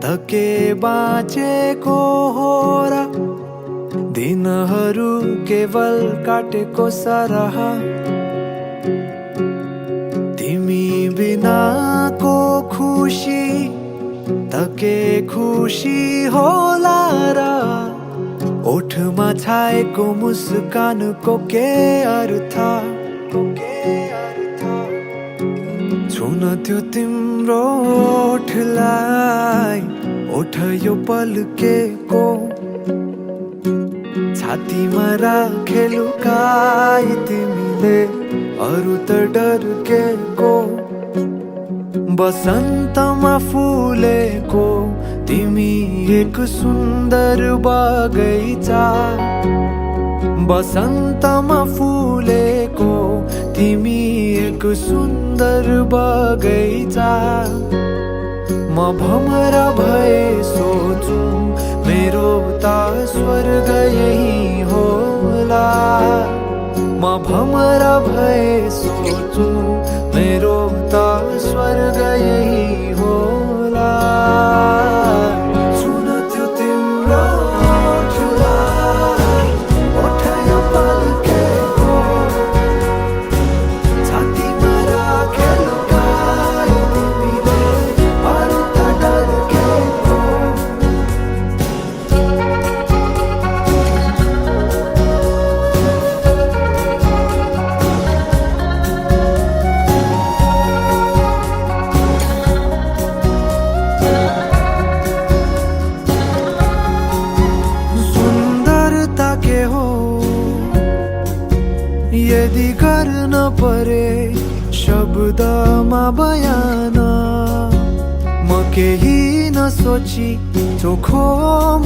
धके बाँचेको हो र दिनहरू केवल काटेको सरह तिमी बिनाको खुसी धके खुसी होला र ओठमा छाएको मुस्कानको के अर्थ छुन त्यो तिम्रो ओठलाई ओठ यो पल्केको छातीमा राखे लुकाई तिमीले अरू त डर्केको बसन्तमा फुलेको तिमी एक सुन्दर बगैँचा बसन्तमा फुलेको तिमी एक सुन्दर बगैँचा म भमरा भए सोचु मेरो त स्वर्ग यही होला म भमरा भए सोचु मेरो त स्वर्ग यही होला सुन त्यो तिम्रो ओठलाई ओठ यो पल्केको छातीमा राखे लुकाई तिमीले अरू त डर्केको यदि गर्न परे शब्दमा बयान म केही नसोची चोखो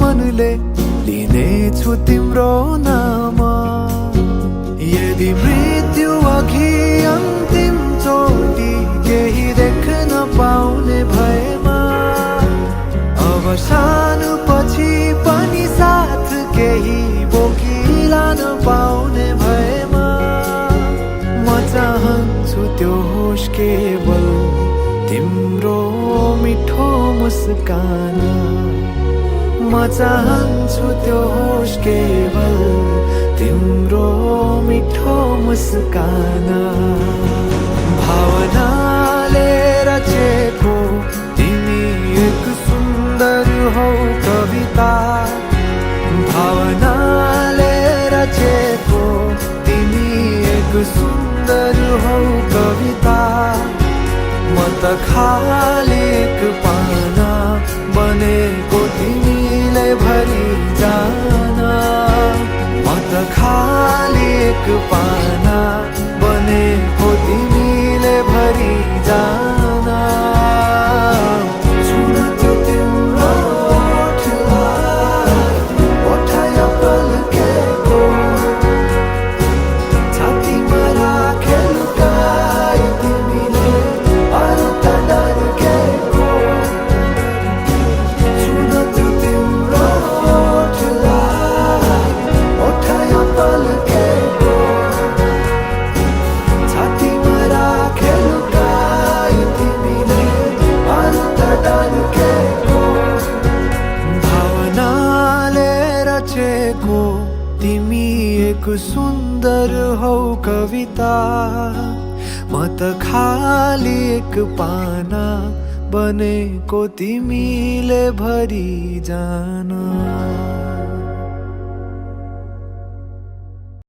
मनले लिनेछु तिम्रो नाम यदि मृत्यु अघि अन्तिम चोटि केही देख्न पाउने भएमा अवसान पछि पनि साथ केही बोकिलान पाउने भएमा चाहन्छु त्यो होस् केवल तिम्रो मिठो मुस्कान म चाहन्छु त्यो होस् केवल तिम्रो मिठो मुस्कान भावनाले रचेको तिमी एक सुन्दर हौ कविता भावनाले रचेको तिमी एक सुन्दर हौ कविता म त खाली एक पाना बनेको तिमीले भरि जान म त खाली एक पाना बनेको तिमीले भरि जान छुन त्यो तिम्रो ओठलाई ओठ यो पल्केको तिमी एक सुन्दर हौ कविता म त खाली एक पाना बनेको तिमीले भरि जान